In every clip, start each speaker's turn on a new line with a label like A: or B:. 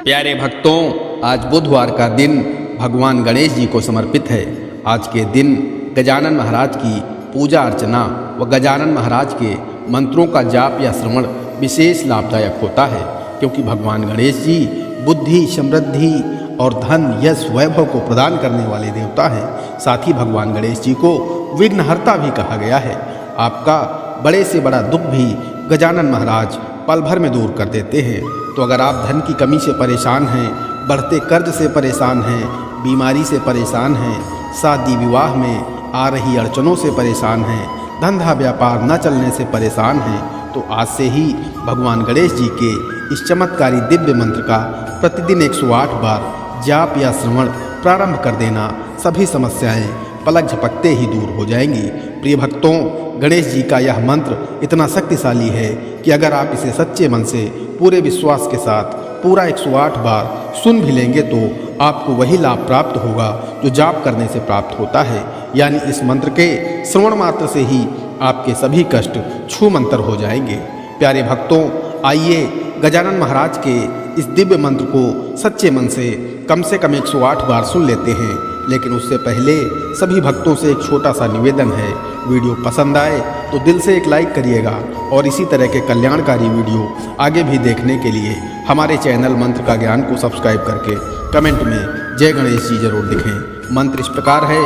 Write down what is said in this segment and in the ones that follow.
A: प्यारे भक्तों, आज बुधवार का दिन भगवान गणेश जी को समर्पित है। आज के दिन गजानन महाराज की पूजा अर्चना व गजानन महाराज के मंत्रों का जाप या श्रवण विशेष लाभदायक होता है, क्योंकि भगवान गणेश जी बुद्धि, समृद्धि और धन, यश, वैभव को प्रदान करने वाले देवता हैं। साथ ही भगवान गणेश जी को विघ्नहर्ता भी कहा गया है। आपका बड़े से बड़ा दुख भी गजानन महाराज पल भर में दूर कर देते हैं। तो अगर आप धन की कमी से परेशान हैं, बढ़ते कर्ज से परेशान हैं, बीमारी से परेशान हैं, शादी विवाह में आ रही अड़चनों से परेशान हैं, धंधा व्यापार न चलने से परेशान हैं, तो आज से ही भगवान गणेश जी के इस चमत्कारी दिव्य मंत्र का प्रतिदिन 108 बार जाप या श्रवण प्रारंभ कर देना। सभी समस्याएं पलक झपकते ही दूर हो जाएंगी। प्रिय भक्तों, गणेश जी का यह मंत्र इतना शक्तिशाली है कि अगर आप इसे सच्चे मन से पूरे विश्वास के साथ पूरा 108 बार सुन भी लेंगे तो आपको वही लाभ प्राप्त होगा जो जाप करने से प्राप्त होता है। यानी इस मंत्र के श्रवण मात्र से ही आपके सभी कष्ट छूमंतर हो जाएंगे। प्यारे भक्तों, आइए गजानन महाराज के इस दिव्य मंत्र को सच्चे मन से कम 108 बार सुन लेते हैं। लेकिन उससे पहले सभी भक्तों से एक छोटा सा निवेदन है, वीडियो पसंद आए तो दिल से एक लाइक करिएगा और इसी तरह के कल्याणकारी वीडियो आगे भी देखने के लिए हमारे चैनल मंत्र का ज्ञान को सब्सक्राइब करके कमेंट में जय गणेश जी जरूर लिखें। मंत्र इस प्रकार है।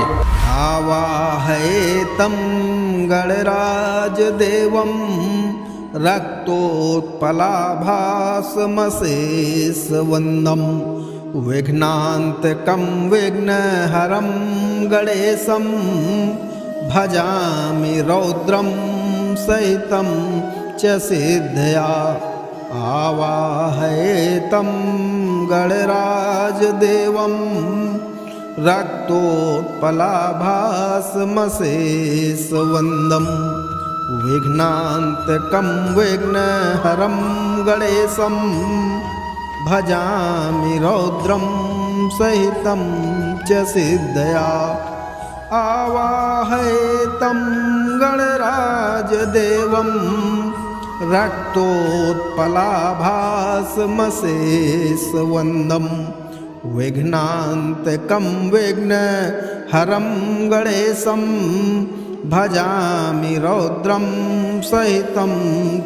B: आवाहये तं गणराज देवं रक्तोत्पलाभासमशेषवन्दं विघ्नान्तकं विघ्नहरं गणेशं भजामि रौद्रं सहितं च सिद्धया। आवाहये तं गणराजदेवं रक्तोत्पलाभासमशेषवन्दं विघ्नान्तकं विघ्नहरं गणेशं भजामि रौद्रं सहितं च सिद्धया। आवाहये तं गणराजदेवं रक्तोत्पलाभासमशेषवन्दं विघ्नान्तकं विघ्नहरं गणेशं भजामि रौद्रं सहितं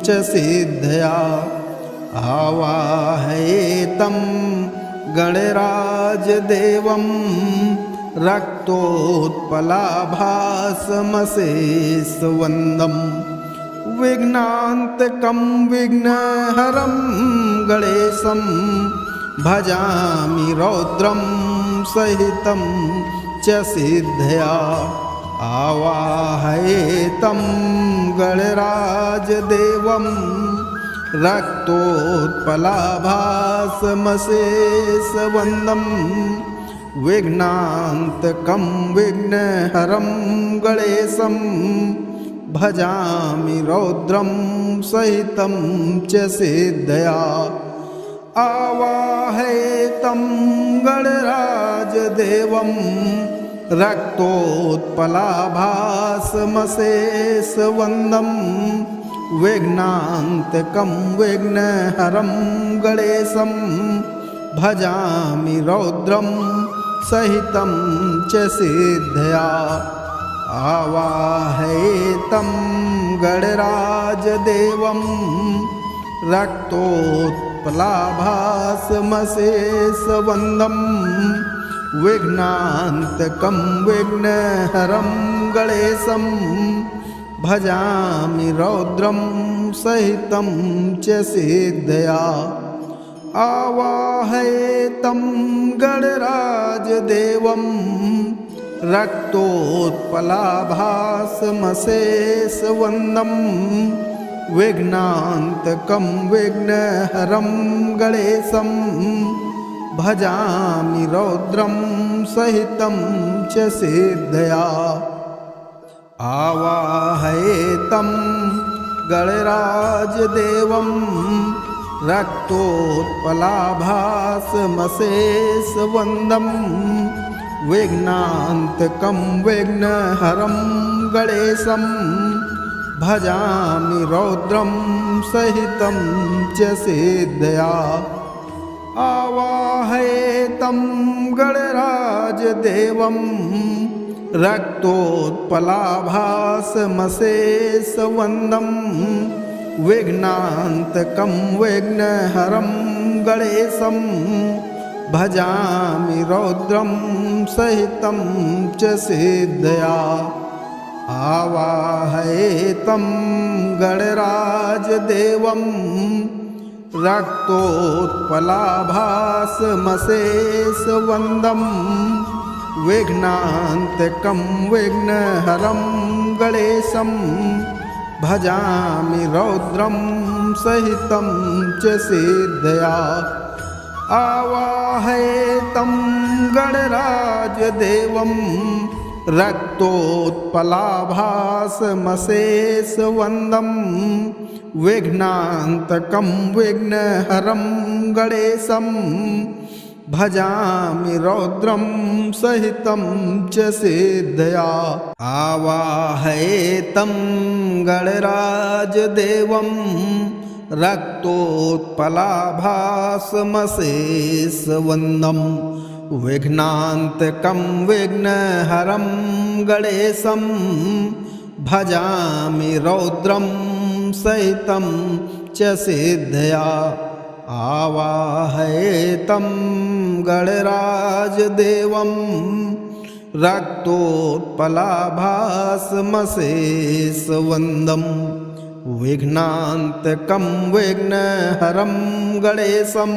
B: च सिद्धया। आवाहये तं गणराजदेवं रक्तोत्पलाभासमशेषवन्दं विघ्नान्तकं विघ्नहरं गणेशं भजामि रौद्रं सहितं च सिद्धया। आवाहये तं गणराजदेवं रक्तोत्पलाभासमशेषवन्दं विघ्नान्तकं विघ्नहरं गणेशं भजामि रौद्रं सहितं च सिद्धया। आवाहये तं गणराजदेवं रक्तोत्पलाभासमशेषवन्दं विघ्नान्तकं विघ्नहरं गणेशं भजामि रौद्रं सहितं च सिद्धया। आवाहये तं गणराजदेवं रक्तोत्पलाभासमशेषवन्दं विघ्नान्तकं विघ्नहरं गणेशं भजामि रौद्रं सहितं च सिद्धया। आवाहये तं गणराजदेवं रक्तोत्पलाभासमशेषवन्दं विघ्नान्तकं विघ्नहरं गणेशं भजामि रौद्रं सहितं च सिद्धया। आवाहये तं गणराजदेवं रक्तोत्पलाभासमशेषवन्दं विघ्नान्तकं विघ्नहरं गणेशं भजामि रौद्रं सहितं च सिद्धया। आवाहयेतं गणराजदेवं रक्तोत्पलाभासमशेषवन्दं विघ्नान्तकं विघ्नहरं गणेशं भजामि रौद्रं सहितं च सिद्धया। आवाहयेतं गणराजदेवं रक्तोत्पलाभासमशेषवन्दं विघ्नान्तकं विघ्नहरं गणेशं भजामि रौद्रं सहितं च सिद्धया। आवाहयेतं गणराजदेवं रक्तोत्पलाभासमशेषवन्दं विघ्नान्तकं विघ्नहरं गणेशं भजामि रौद्रं सहितं च सिद्धया। आवाहयेतं गणराजदेवं रक्तोत्पलाभासमशेषवन्दं विघ्नान्तकं विघ्नहरं गणेशं भजामि रौद्रं सहितं च सिद्धया। आवाहयेतं गणराजदेवं रक्तोत्पलाभासमशेषवन्दं विघ्नान्तकं विघ्नहरं गणेशं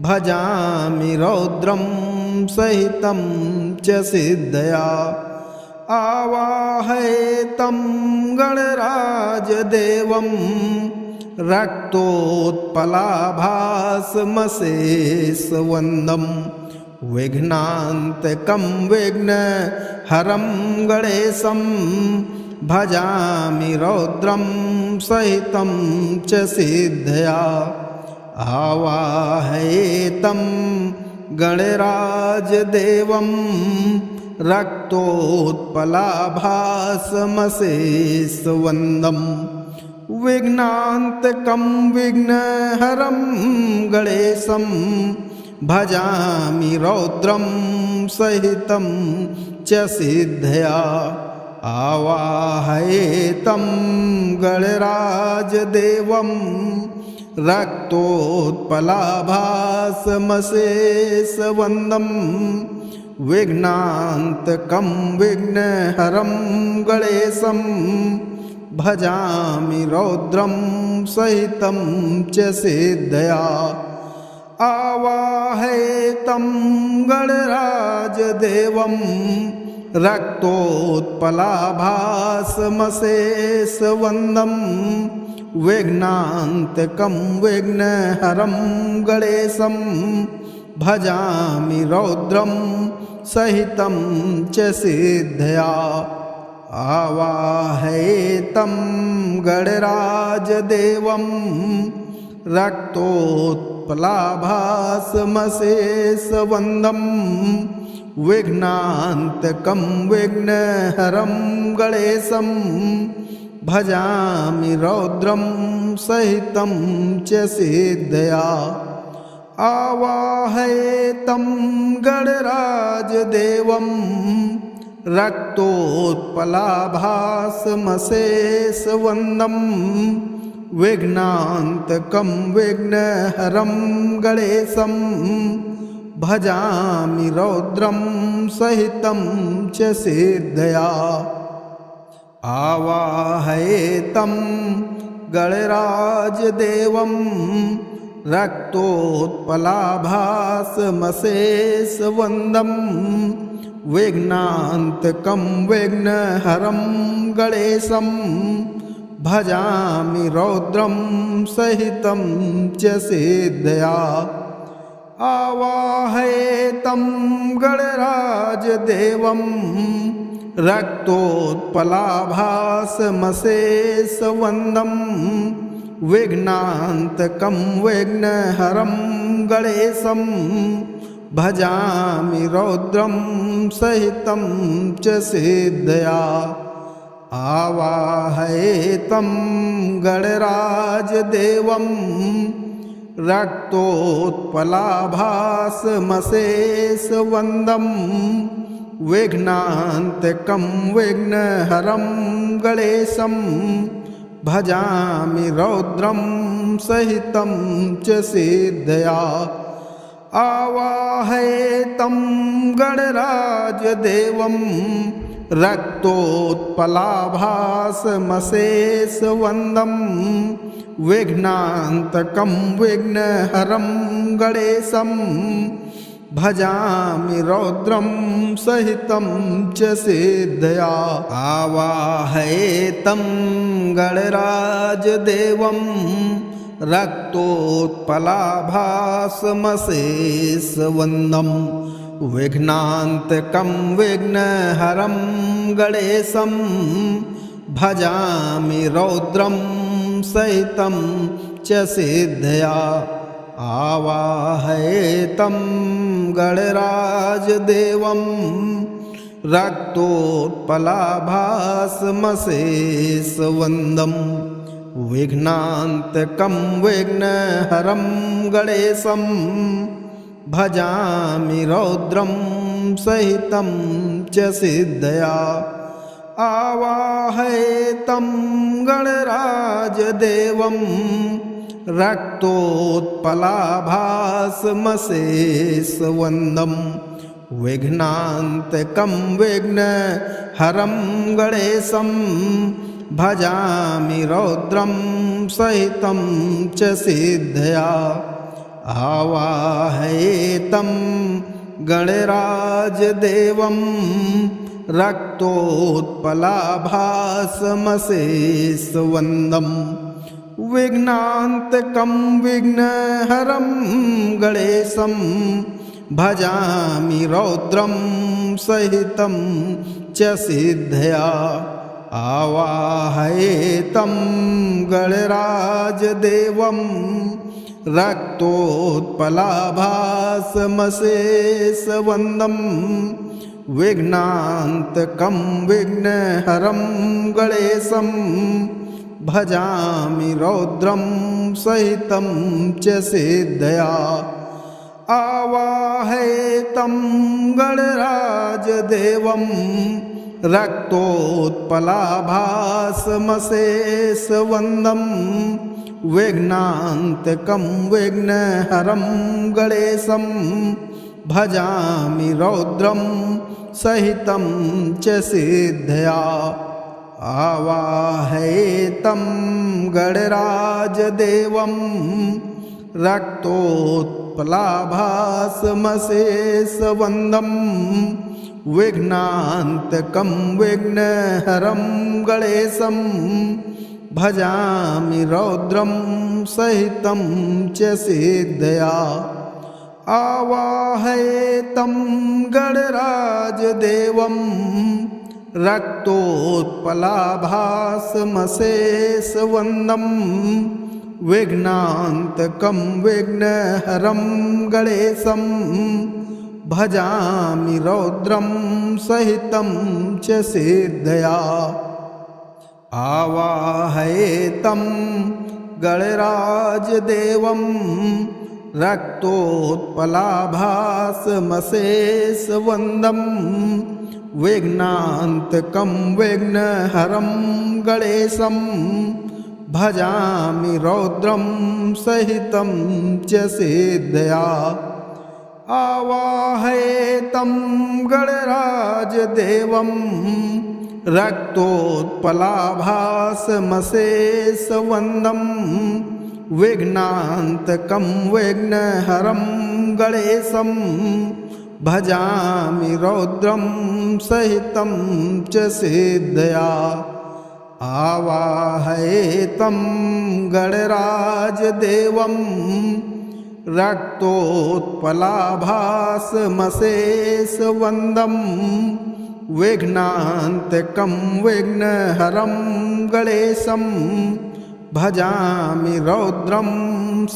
B: भजामि रौद्रं सहितं च सिद्धया। आवाहयेतं गणराजदेवं रक्तोत्पलाभासमशेषवन्दं विघ्नान्तकं विघ्नहरं गणेशं भजामि रौद्रं सहितं च सिद्धया। आवाहयेतं गणराजदेवं रक्तोत्पलाभासमशेषवन्दं विघ्नान्तकं विघ्नहरं गणेशं भजामि रौद्रं सहितं च सिद्धया। आवाहयेतं गणराजदेवं रक्तोत्पलाभासमशेषवन्दं विघ्नान्तकं विघ्नहरं गणेशं भजामि रौद्रं सहितं च सिद्धया। आवाहयेतं गणराजदेवं रक्तोत्पलाभासमशेषवन्दं विघ्नान्तकं विघ्नहरं गणेशं भजामि रौद्रं सहितं च सिद्धया। आवाहयेतं गणराजदेवं रक्तोत्पलाभासमशेषवन्दं विघ्नान्तकं विघ्नहरं गणेशं भजामि रौद्रं सहितं च सिद्धया। आवाहयेतं गणराजदेवं रक्तोत्पलाभासमशेषवन्दं विघ्नान्तकं विघ्नहरं गणेशं भजामि रौद्रं सहितं च सिद्धया। आवाहयेतं गणराजदेवं रक्तोत्पलाभासमशेषवन्दं विघ्नान्तकं विघ्नहरं गणेशं भजामि रौद्रं सहितं च सिद्धया। आवाहयेतं गणराजदेवं रक्तोत्पलाभासमशेषवन्दं विघ्नान्तकं विघ्नहरं गणेशं भजामि रौद्रं सहितं च सिद्धया। आवाहयेतं गणराजदेवं रक्तोत्पलाभासमशेषवन्दं विघ्नान्तकं विघ्नहरं गणेशं भजामि रौद्रं सहितं च सिद्धया आवाहयेतं गणराजदेवं रक्तोत्पलाभासमशेषवन्दं विघ्नान्तकं विघ्नहरं गणेशं भजामि रौद्रं सहितं च सिद्धया आवाहयेतं गणराजदेवं रक्तोत्पलाभासमशेषवन्दं विघ्नान्तकं विघ्नहरं गणेशं भजामि रौद्रं सहितं च सिद्धया आवाहयेतं गणराजदेवं रक्तोत्पलाभासमशेषवन्दं विघ्नान्तकं विघ्नहरं गणेशं भजामि रौद्रं सहितं च सिद्धया आवाहयेतं गणराजदेवं रक्तोत्पलाभासमशेषवन्दं विघ्नान्तकं विघ्नहरं गणेशं भजामि रौद्रं सहितं च सिद्धया आवाहयेतं गणराजदेवं रक्तोत्पलाभासमशेषवन्दं विघ्नान्तकं विघ्नहरं गणेशं भजामि रौद्रं सहितं च सिद्धया आवाहयेतं गणराजदेवं रक्तोत्पलाभासमशेषवन्दं विघ्नान्तकं विघ्नहरं गणेशं भजामि रौद्रं सहितं च सिद्धया आवाहयेतं गणराजदेवं रक्तोत्पलाभासमशेषवन्दं विघ्नान्तकं विघ्नहरं गणेशं भजामि रौद्रं सहितं च सिद्धया आवाहयेतं गणराजदेवं रक्तोत्पलाभासमशेषवन्दं विघ्नान्तकं विघ्नहरं गणेशं भजामि रौद्रं सहितं च सिद्धया आवाहयेतं गणराजदेवं रक्तोत्पलाभासमशेषवन्दं विघ्नान्तकं विघ्नहरं गणेशं भजामि रौद्रं सहितं च सिद्धया आवाहयेतं गणराजदेवं रक्तोत्पलाभासमशेषवन्दं विघ्नान्तकं विघ्नहरं गणेशं भजामि रौद्रं सहितं च सिद्धया आवाहयेतं गणराजदेवं रक्तोत्पलाभासमशेषवन्दं विघ्नान्तकं विघ्नहरं गणेशं भजामि रौद्रं सहितं च सिद्धया आवाहयेतं गणराजदेवं रक्तोत्पलाभासमशेषवन्दं विघ्नान्तकं विघ्नहरं गणेशं भजामि रौद्रं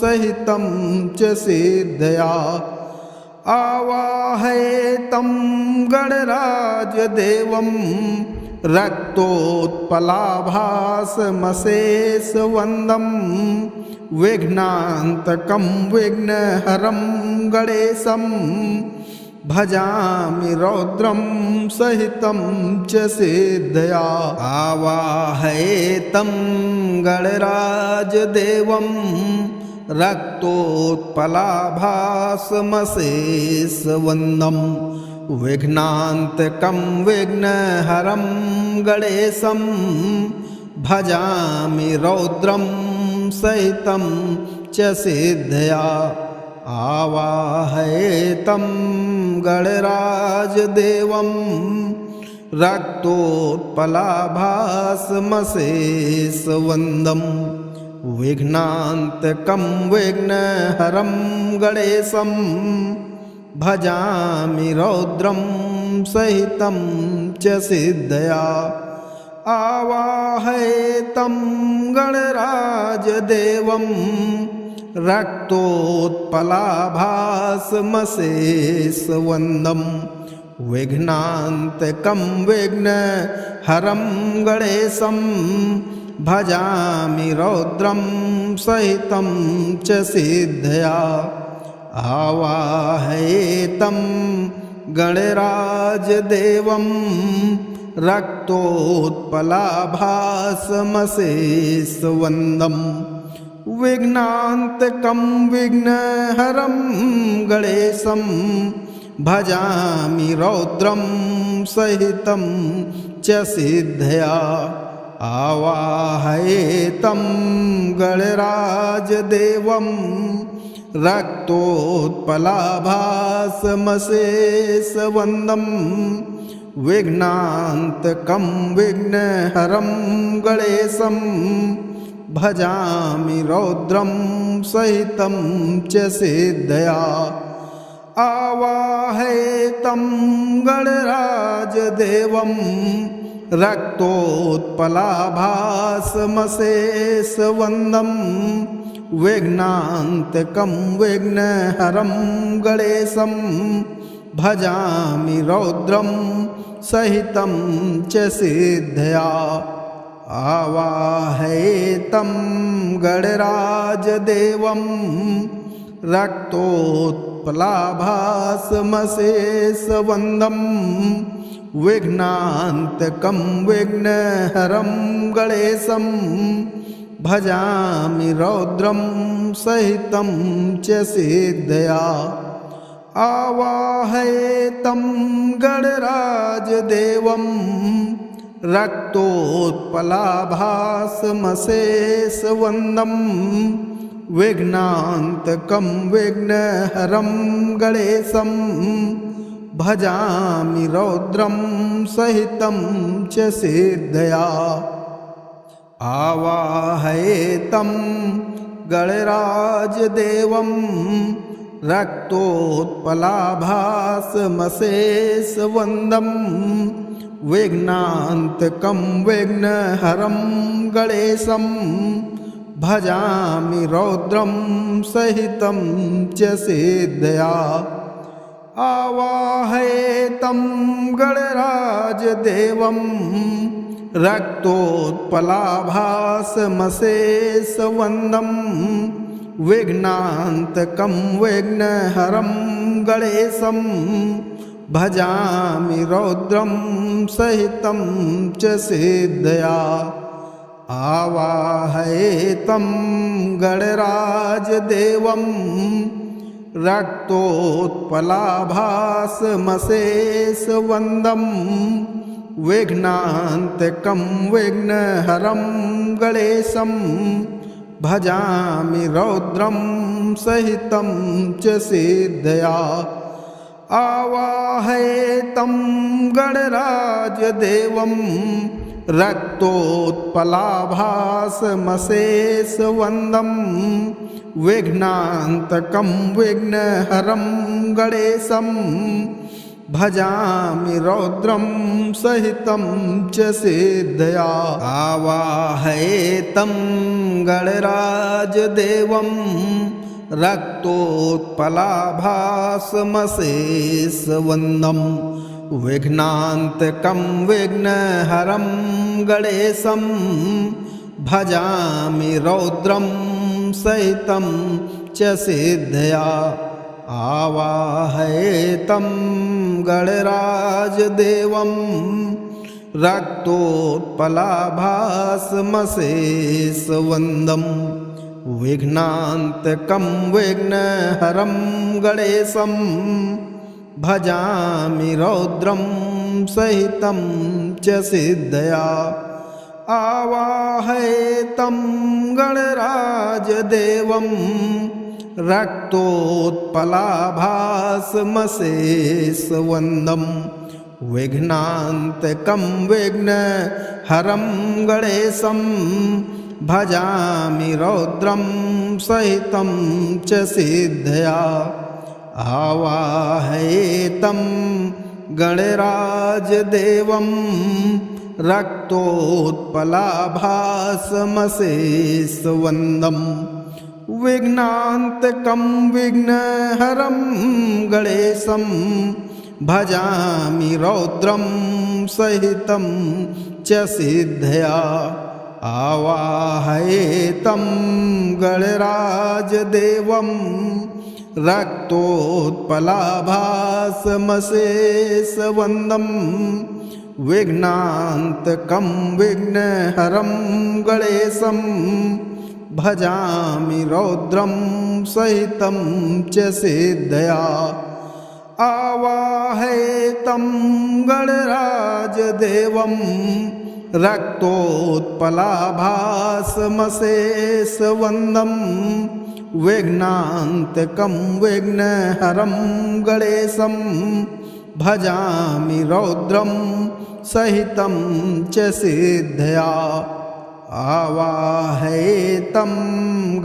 B: सहितं च सिद्धया आवाहयेतं गणराजदेवं रक्तोत्पलाभासमशेषवन्दं विघ्नान्तकं विघ्नहरं गणेशं भजामि रौद्रं सहितं च सिद्धया आवाहयेतं गणराजदेवं रक्तोत्पलाभासमशेषवन्दं विघ्नान्तकं विघ्नहरं गणेशं भजामि रौद्रं सहितं च सिद्धया आवाहयेतं गणराजदेवं रक्तोत्पलाभासमशेषवन्दं विघ्नान्तकं विघ्नहरं गणेशं भजामि रौद्रं सहितं च सिद्धया आवाहयेतं गणराजदेवं रक्तोत्पलाभासमशेषवन्दं विघ्नान्तकं विघ्नहरं गणेशं भजामि रौद्रं सहितं च सिद्धया आवाहयेतं गणराजदेवं रक्तोत्पलाभासमशेषवन्दं विघ्नान्तकं विघ्नहरं गणेशं भजामि रौद्रं सहितं च सिद्धया आवाहयेतं गणराजदेवं रक्तोत्पलाभासमशेषवन्दं विघ्नान्तकं विघ्नहरं गणेशं भजामि रौद्रं सहितं च सिद्धया आवाहयेतं गणराजदेवं रक्तोत्पलाभासमशेषवन्दं विघ्नान्तकं विघ्नहरं गणेशं भजामि रौद्रं सहितं च सिद्धया आवाहयेतं गणराजदेवं रक्तोत्पलाभासमशेषवन्दं विघ्नान्तकं विघ्नहरं गणेशं भजामि रौद्रं सहितं च सिद्धया आवाहयेतं गणराजदेवं रक्तोत्पलाभासमशेषवन्दं विघ्नान्तकं विघ्नहरं गणेशं भजामि रौद्रं सहितं च सिद्धया आवाहयेतं गणराजदेवं रक्तोत्पलाभासमशेषवन्दं विघ्नान्तकं विघ्नहरं गणेशं भजामि रौद्रं सहितं च सिद्धया आवाहयेतं गणराजदेवं रक्तोत्पलाभासमशेषवन्दं विघ्नान्तकं विघ्नहरं गणेशं भजामि रौद्रं सहितं च सिद्धया आवाहयेतं गणराजदेवं रक्तोत्पलाभासमशेषवन्दं विघ्नान्तकं विघ्नहरं गणेशं भजामि रौद्रं सहितं च सिद्धया आवाहयेतं गणराजदेवं रक्तोत्पलाभासमशेषवन्दं विघ्नान्तकं विघ्नहरं गणेशं भजामि रौद्रं सहितं च सिद्धया आवाहयेतं गणराजदेवं रक्तोत्पलाभासमशेषवन्दं विघ्नान्तकं विघ्नहरं गणेशं भजामि रौद्रं सहितं च सिद्धया आवाहयेतं गणराजदेवं रक्तोत्पलाभासमशेषवन्दं विघ्नान्तकं विघ्नहरं गणेशं भजामि रौद्रं सहितं च सिद्धया आवाहयेतं गणराजदेवं रक्तोत्पलाभासमशेषवन्दं विघ्नान्तकं विघ्नहरं गणेशं भजामि रौद्रं सहितं च सिद्धया आवाहयेतं गणराजदेवं रक्तोत्पलाभासमशेषवन्दं विघ्नान्तकं विघ्नहरं गणेशं भजामि रौद्रं सहितं च सिद्धया आवाहयेतं गणराजदेवं रक्तोत्पलाभासमशेषवन्दं विघ्नान्तकं विघ्नहरं गणेशं भजामि रौद्रं सहितं च सिद्धया आवाहयेतं गणराजदेवं रक्तोत्पलाभासमशेषवन्दं विघ्नान्तकं विघ्नहरं गणेशं भजामि रौद्रं सहितं च सिद्धया आवाहयेतं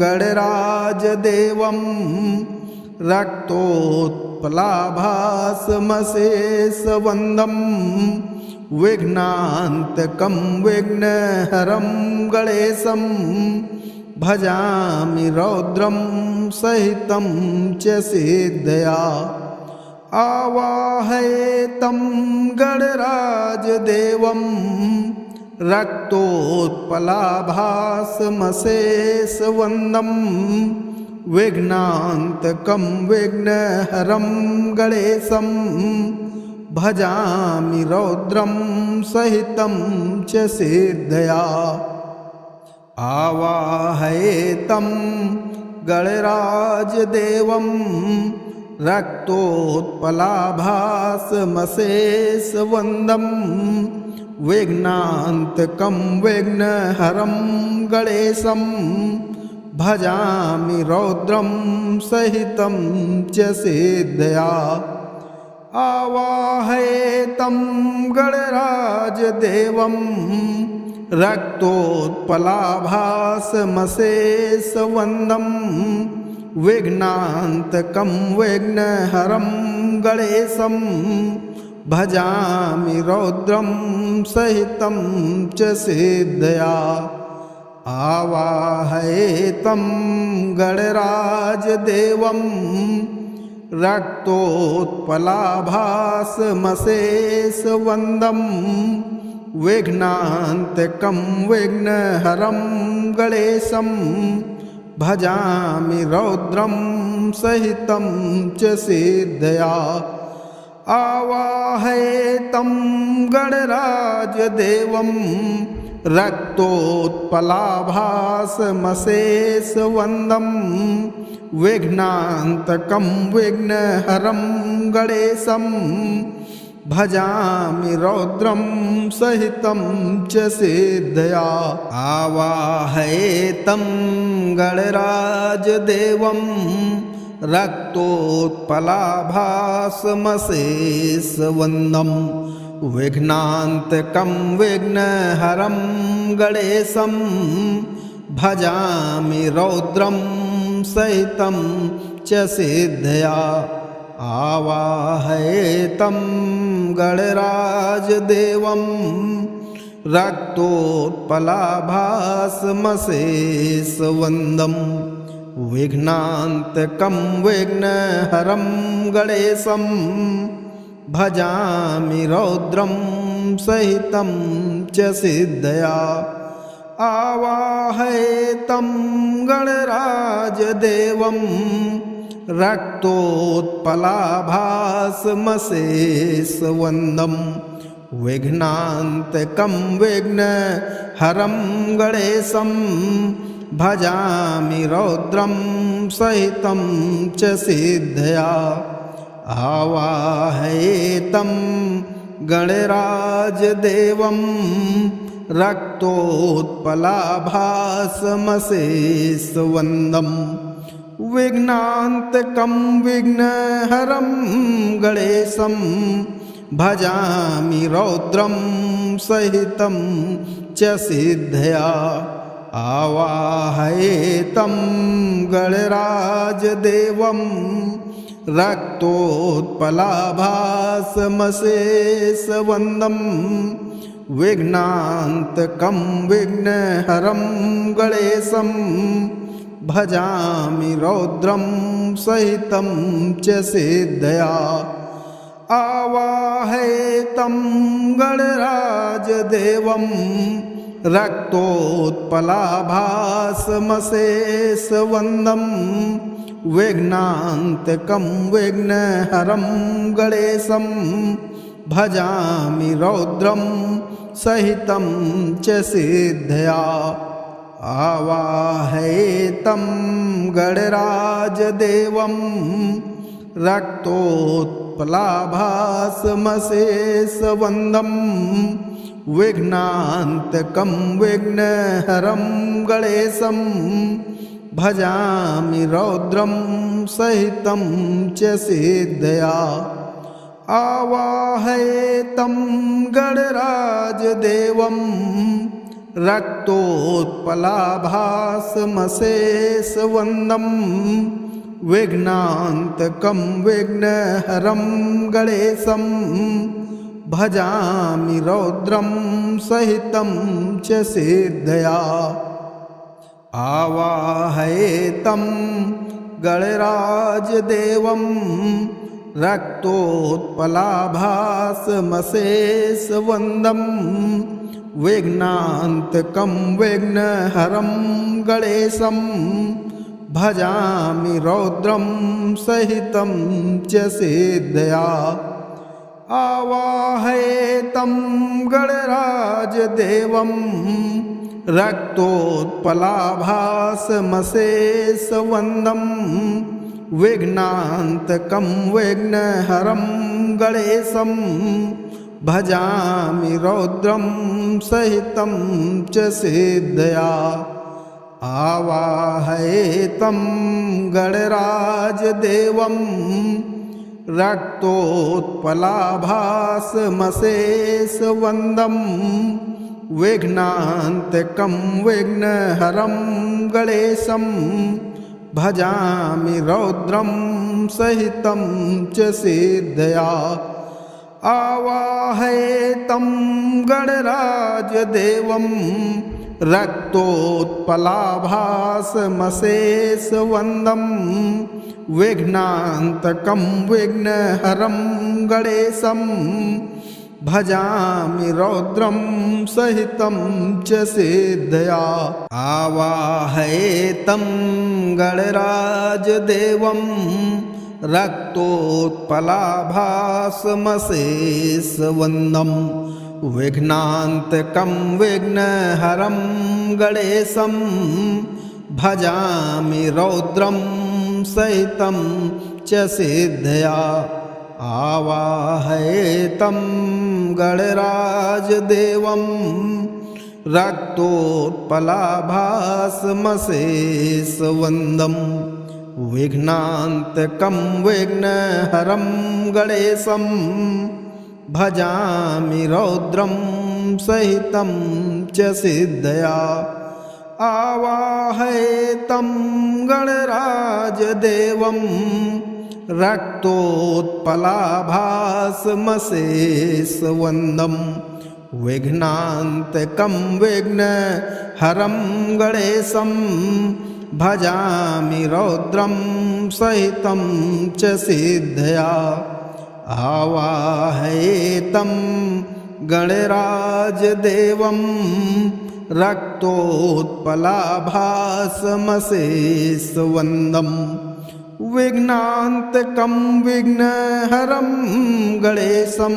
B: गणराजदेवं रक्तोत्पलाभासमशेषवन्दं विघ्नान्तकं विघ्नहरं गणेशं भजामि रौद्रं सहितं च सिद्धया आवाहयेतं गणराजदेवं रक्तोत्पलाभासमशेषवन्दं विघ्नान्तकं विघ्नहरं गणेशं भजामि रौद्रं सहितं च सिद्धया आवाहयेतं गणराजदेवं रक्तोत्पलाभासमशेषवन्दं विघ्नान्तकं विघ्नहरं गणेशं भजामि रौद्रं सहितं च सिद्धया आवाहयेतं गणराजदेवं रक्तोत्पलाभासमशेषवन्दं विघ्नान्तकं विघ्नहरं गणेशं भजामि रौद्रं सहितं च सिद्धया आवाहयेतं गणराजदेवं रक्तोत्पलाभासमशेषवन्दं विघ्नान्तकं विघ्नहरं गणेशं भजामि रौद्रं सहितं च सिद्धया आवाहयेतं गणराजदेवं रक्तोत्पलाभासमशेषवन्दं विघ्नान्तकं विघ्नहरं गणेशं भजामि रौद्रं सहितं च सिद्धया आवाहयेतं गणराजदेवं रक्तोत्पलाभासमशेषवन्दं विघ्नान्तकं विघ्नहरं गणेशं भजामि रौद्रं सहितं च सिद्धया आवाहयेतं गणराजदेवं रक्तोत्पलाभासमशेषवन्दं विघ्नान्तकं विघ्नहरं गणेशं भजामि रौद्रं सहितं च सिद्धया आवाहयेतं तं गणराजदेवं रक्तोत्पलाभासमशेषवन्दं विघ्नान्तकं विघ्नहरं गणेशं भजामि रौद्रं सहितं च सिद्धया आवाहयेतं गणराजदेवं रक्तोत्पलाभासमशेषवन्दं विघ्नान्तकं विघ्नहरं गणेशं भजामि रौद्रं सहितं च सिद्धया आवाहयेतं गणराजदेवं रक्तोत्पलाभासमशेषवन्दं विघ्नान्तकं विघ्नहरं गणेशं भजामि रौद्रं सहितं च सिद्धया आवाहयेतं गणराजदेवं रक्तोत्पलाभासमशेषवन्दं विघ्नान्तकं विघ्नहरं गणेशं भजामि रौद्रं सहितं च सिद्धया आवाहयेतं गणराजदेवं रक्तोत्पलाभासमशेषवन्दं विघ्नान्तकं विघ्नहरं गणेशं भजामि रौद्रं सहितं च सिद्धया आवाहयेतं गणराजदेवं रक्तोत्पलाभासमशेषवन्दं विघ्नान्तकं विघ्नहरं गणेशं भजामि रौद्रं सहितं च सिद्धया आवाहयेतं गणराजदेवं रक्तोत्पलाभासमशेषवन्दं विघ्नान्तकं विघ्नहरं गणेशं भजामि रौद्रं सहितं च सिद्धया आवाहयेतं गणराजदेवं रक्तोत्पलाभासमशेषवन्दं विघ्नान्तकं विघ्नहरं गणेशं भजामि रौद्रं सहितं च सिद्धया आवाहयेतं गणराजदेवं रक्तोत्पलाभासमशेषवन्दं विघ्नान्तकं विघ्नहरं गणेशं भजामि रौद्रं सहितं च सिद्धया आवाहयेतं गणराजदेवं रक्तोत्पलाभासमशेषवन्दं विघ्नान्तकं विघ्नहरं गणेशं भजामि रौद्रं सहितं च सिद्धया आवाहयेतं गणराजदेवं रक्तोत्पलाभासमशेषवन्दं विघ्नान्तकं विघ्नहरं गणेशं भजामि रौद्रं सहितं च सिद्धया आवाहयेतं गणराजदेवं रक्तोत्पलाभासमशेषवन्दं विघ्नान्तकं विघ्नहरं गणेशं भजामि रौद्रं सहितं च सिद्धया आवाहयेतं गणराजदेवं रक्तोत्पलाभासमशेषवन्दं विघ्नान्तकं विघ्नहरं गणेशं भजामि रौद्रं सहितं च सिद्धया आवाहयेतं गणराजदेवं रक्तोत्पलाभासमशेषवन्दं विघ्नान्तकं विघ्नहरं गणेशं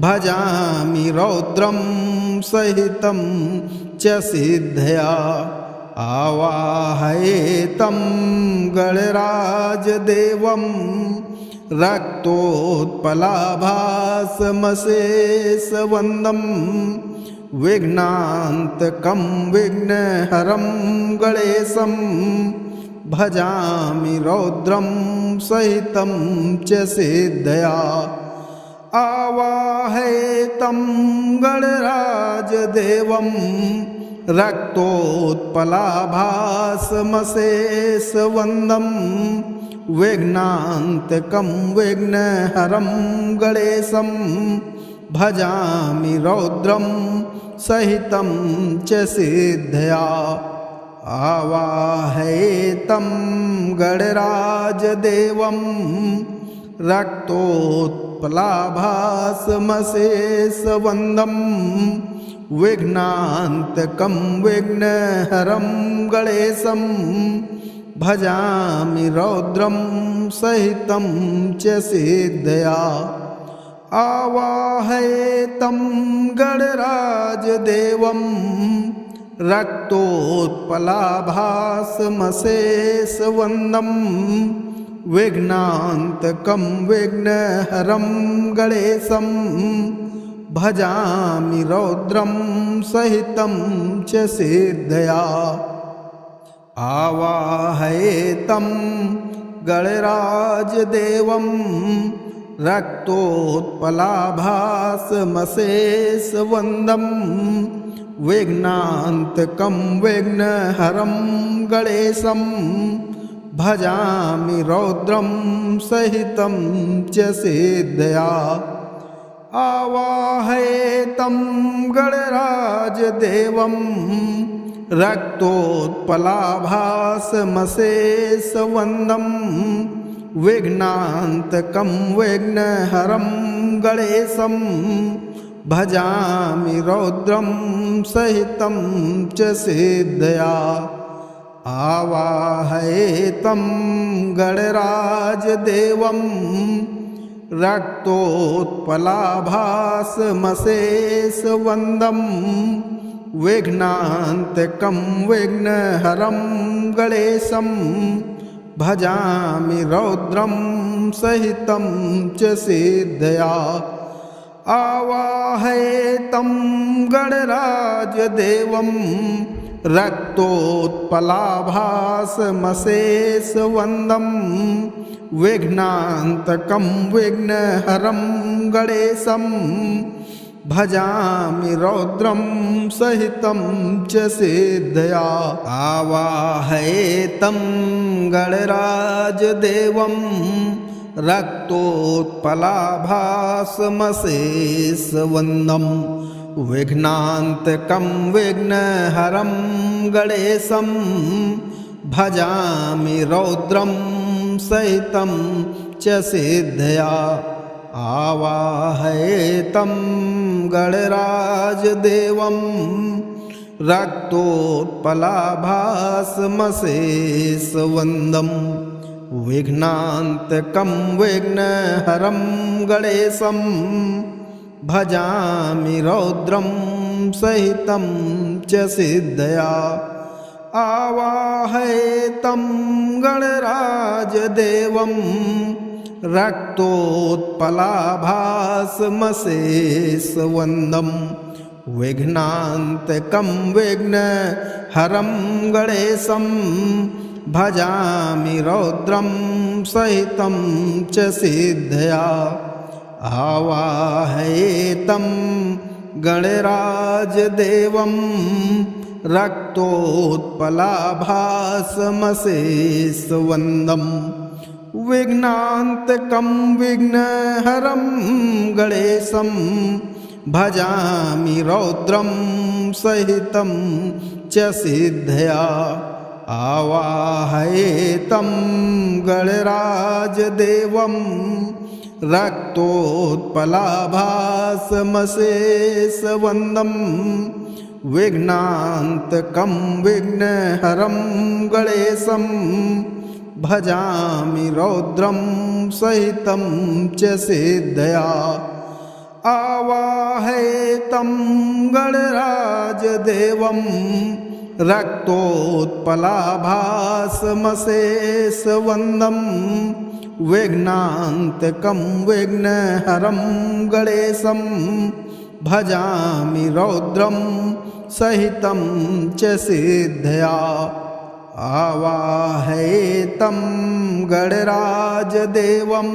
B: भजामि रौद्रं सहितं च सिद्धया आवाहयेतं गणराजदेवं रक्तोत्पलाभासमशेषवन्दं विघ्नान्तकं विघ्नहरं गणेशं भजामि रौद्रं सहितं च सिद्धया आवाहयेतं गणराजदेवं रक्तोत्पलाभासमशेषवन्दं विघ्नान्तकं विघ्नहरं गणेशं भजामि रौद्रं सहितं च सिद्धया आवाहयेतं गणराजदेवं रक्तोत्पलाभासमशेषवन्दं विघ्नान्तकं विघ्नहरं गणेशं भजामि रौद्रं सहितं च सिद्धया आवाहयेतं गणराजदेवं रक्तोत्पलाभासमशेषवन्दं विघ्नान्तकं विघ्नहरं गणेशं भजामि रौद्रं सहितं च सिद्धया आवाहयेतं गणराजदेवं रक्तोत्पलाभासमशेषवन्दं विघ्नान्तकं विघ्नहरं गणेशं भजामि रौद्रं सहितं च सिद्धया आवाहयेतं गणराजदेवं रक्तोत्पलाभासमशेषवन्दं विघ्नान्तकं विघ्नहरं गणेशं भजामि रौद्रं सहितं च सिद्धया आवाहयेतं गणराजदेवं रक्तोत्पलाभासमशेषवन्दं विघ्नान्तकं विघ्नहरं गणेशं भजामि रौद्रं सहितं च सिद्धया आवाहयेतं गणराजदेवं रक्तोत्पलाभासमशेषवन्दं विघ्नान्तकं विघ्नहरं गणेशं भजामि रौद्रं सहितं च सिद्धया आवाहयेतं गणराजदेवं रक्तोत्पलाभासमशेषवन्दं विघ्नान्तकं विघ्नहरं गणेशं भजामि रौद्रं सहितं च सिद्धया आवाहयेतं गणराजदेवं रक्तोत्पलाभासमशेषवन्दं विघ्नान्तकं विघ्नहरं गणेशं भजामि रौद्रं सहितं च सिद्धया आवाहयेतं गणराजदेवं रक्तोत्पलाभासमशेषवन्दं विघ्नान्तकं विघ्नहरं गणेशं भजामि रौद्रं सहितं च सिद्धया आवाहयेतं गणराजदेवं रक्तोत्पलाभासमशेषवन्दं विघ्नान्तकं विघ्नहरं गणेशं भजामि रौद्रं सहितं च सिद्धया आवाहयेतं गणराजदेवं रक्तोत्पलाभासमशेषवन्दं विघ्नान्तकं विघ्नहरं गणेशं भजामि रौद्रं सहितं च सिद्धया आवाहयेतं गणराजदेवं रक्तोत्पलाभासमशेषवन्दं विघ्नान्तकं विघ्नहरं गणेशं भजामि रौद्रं सहितं च सिद्धया आवाहयेतं गणराजदेवं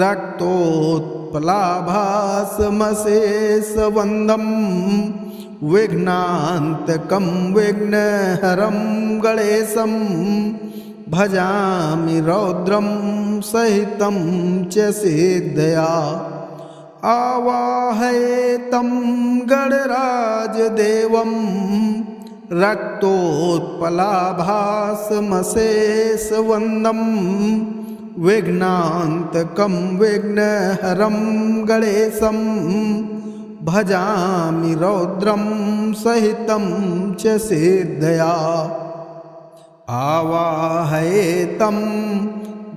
B: रक्तोत्पलाभासमशेषवन्दं विघ्नान्तकं विघ्नहरं गणेशं भजामि रौद्रं सहितं च सिद्धया आवाहयेतं गणराजदेवं रक्तोत्पलाभासमशेषवन्दं विघ्नान्तकं विघ्नहरं गणेशं भजामि रौद्रं सहितं च सिद्धया आवाहयेतं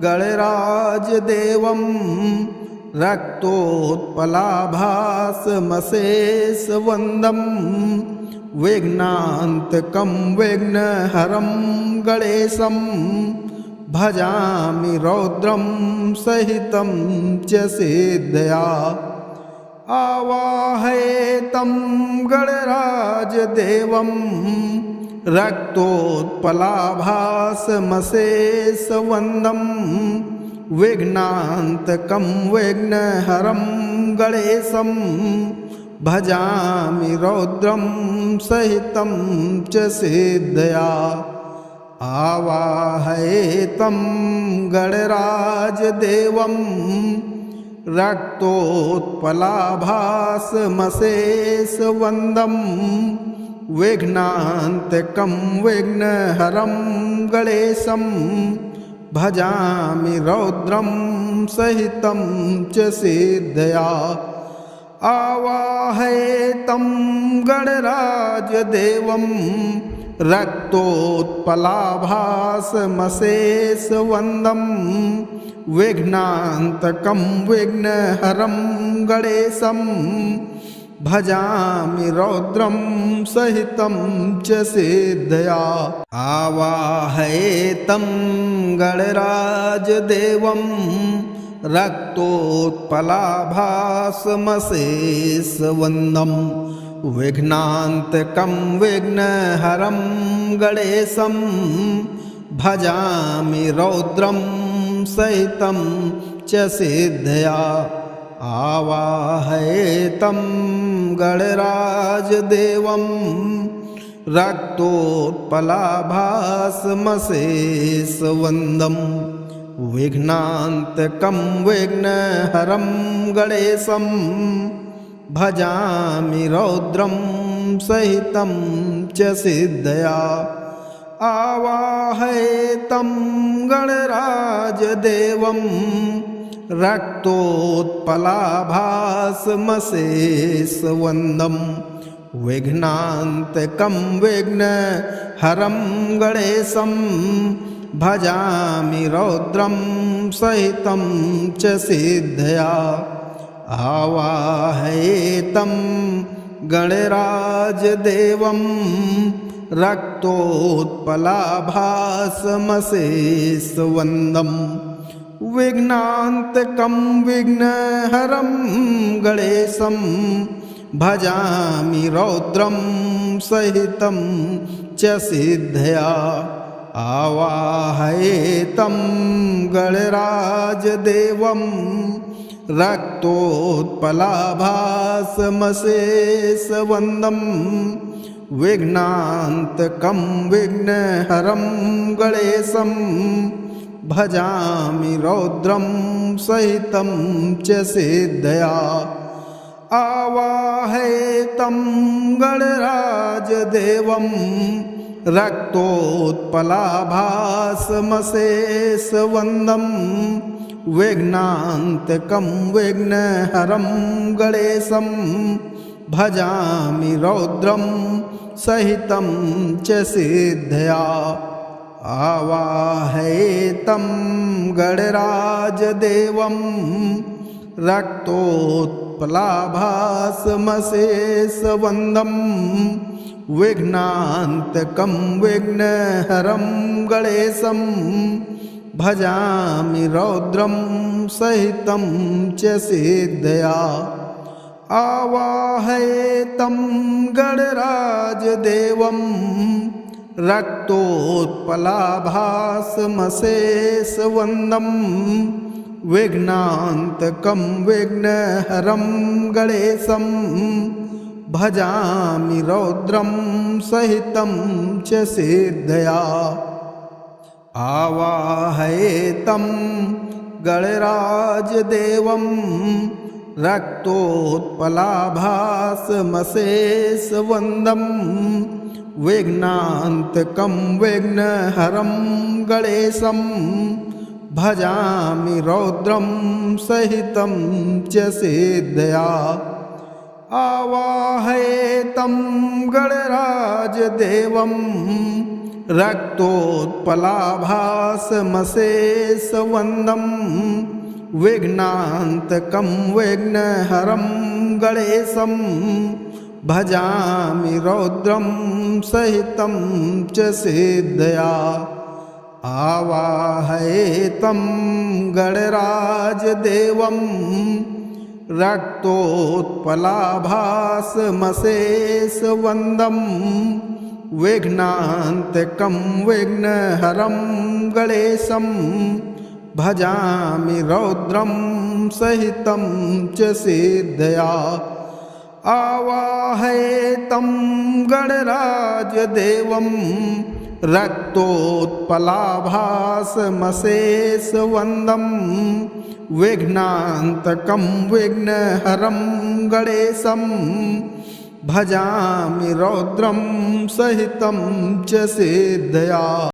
B: गणराजदेवं रक्तोत्पलाभासमशेषवन्दं विघ्नान्तकं विघ्नहरं गणेशं भजामि रौद्रं सहितं च सिद्धया आवाहयेतं गणराजदेवं रक्तोत्पलाभासमशेषवन्दं विघ्नान्तकं विघ्नहरं गणेशं भजामि रौद्रं सहितं च सिद्धया आवाहयेतं गणराजदेवं रक्तोत्पलाभासमशेषवन्दं विघ्नान्तकं विघ्नहरं गणेशं भजामि रौद्रं सहितं च सिद्धया आवाहयेतं गणराजदेवं रक्तोत्पलाभासमशेषवन्दं विघ्नान्तकं विघ्नहरं गणेशं भजामि रौद्रं सहितं च सिद्धया आवाहयेतं गणराजदेवं रक्तोत्पलाभासमशेषवन्दं विघ्नान्तकं विघ्नहरं गणेशं भजामि रौद्रं सहितं च सिद्धया आवाहयेतं गणराजदेवं रक्तोत्पलाभासमशेषवन्दं विघ्नान्तकं विघ्नहरं गणेशं भजामि रौद्रं सहितं च सिद्धया आवाहयेतं गणराजदेवं रक्तोत्पलाभासमशेषवन्दं विघ्नान्तकं विघ्नहरं गणेशं भजामि रौद्रं सहितं च सिद्धया आवाहयेतं गणराजदेवं रक्तोत्पलाभासमशेषवन्दं विघ्नान्तकं विघ्नहरं गणेशं भजामि रौद्रं सहितं च सिद्धया आवाहयेतं गणराजदेवं रक्तोत्पलाभासमशेषवन्दं विघ्नान्तकं विघ्नहरं गणेशं भजामि रौद्रं सहितं च सिद्धया आवाहयेतं गणराजदेवं रक्तोत्पलाभासमशेषवन्दं विघ्नान्तकं विघ्नहरं गणेशं भजामि रौद्रं सहितं च सिद्धया आवाहयेतं गणराजदेवं रक्तोत्पलाभासमशेषवन्दं विघ्नान्तकं विघ्नहरं गणेशं भजामि रौद्रं सहितं च सिद्धया आवाहयेतं गणराजदेवं रक्तोत्पलाभासमशेषवन्दं विघ्नान्तकं विघ्नहरं गणेशं भजामि रौद्रं सहितं च सिद्धया आवाहयेतं गणराजदेवं रक्तोत्पलाभासमशेषवन्दं विघ्नान्तकं विघ्नहरं गणेशं भजामि रौद्रं सहितं च सिद्धया आवाहयेतं गणराजदेवं रक्तोत्पलाभासमशेषवन्दं विघ्नान्तकं विघ्नहरं गणेशं भजामि रौद्रं सहितं च सिद्धया आवाहयेतं गणराजदेवं रक्तोत्पलाभासमशेषवन्दं विघ्नान्तकं विघ्नहरं गणेशं भजामि रौद्रं सहितं च सिद्धया आवाहयेतं गणराजदेवं रक्तोत्पलाभासमशेषवन्दं विघ्नान्तकं विघ्नहरं गणेशं भजामि रौद्रं सहितं च सिद्धया।